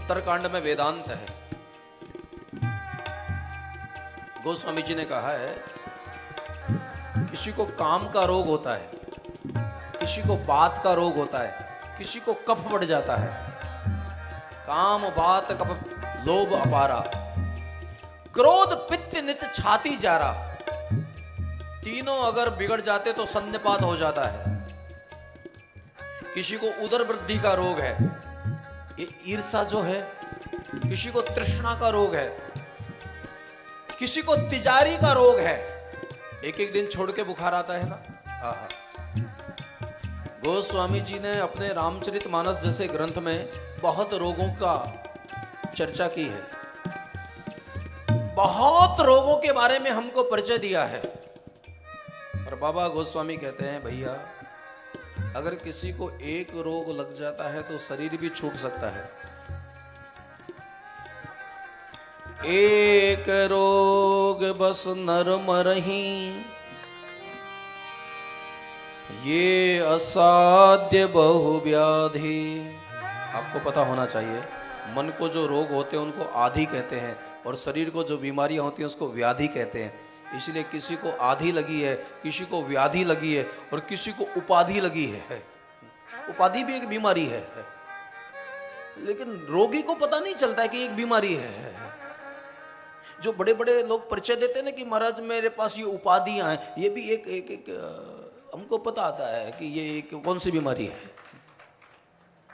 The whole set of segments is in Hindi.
उत्तरकांड में वेदांत है। गोस्वामी जी ने कहा है, किसी को काम का रोग होता है, किसी को बात का रोग होता है, किसी को कफ बढ़ जाता है। काम बात कफ लोभ अपारा, क्रोध पित्त नित छाती जारा, तीनों अगर बिगड़ जाते तो सन्निपात हो जाता है। किसी को उदर वृद्धि का रोग है, ये ईर्षा जो है, किसी को तृष्णा का रोग है, किसी को तिजारी का रोग है, एक एक दिन छोड़ के बुखार आता है ना। आहा। गोस्वामी जी ने अपने रामचरितमानस जैसे ग्रंथ में बहुत रोगों का चर्चा की है, बहुत रोगों के बारे में हमको परिचय दिया है। और बाबा गोस्वामी कहते हैं, भैया अगर किसी को एक रोग लग जाता है तो शरीर भी छूट सकता है। एक रोग बस नर मरही, ये असाध्य बहुव्याधि। आपको पता होना चाहिए, मन को जो रोग होते हैं उनको आधि कहते हैं, और शरीर को जो बीमारियां होती हैं उसको व्याधि कहते हैं। इसलिए किसी को आधि लगी है, किसी को व्याधि लगी है, और किसी को उपाधि लगी है। उपाधि भी एक बीमारी है, लेकिन रोगी को पता नहीं चलता है कि एक बीमारी है। जो बड़े बड़े लोग परिचय देते हैं ना कि महाराज मेरे पास ये उपाधियां हैं, ये भी एक हमको पता आता है कि ये एक कौन सी बीमारी है।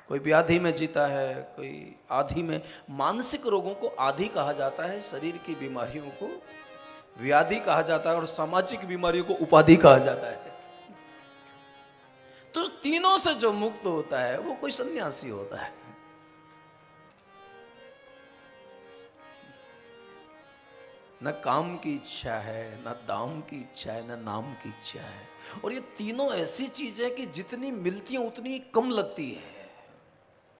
कोई व्याधि में जीता है, कोई आधि में। मानसिक रोगों को आधि कहा जाता है, शरीर की बीमारियों को व्याधि कहा जाता है, और सामाजिक बीमारियों को उपाधि कहा जाता है। तो तीनों से जो मुक्त होता है वो कोई सन्यासी होता है। न काम की इच्छा है, न दाम की इच्छा है, न नाम की इच्छा है। और ये तीनों ऐसी चीजें कि जितनी मिलती हैं उतनी कम लगती है।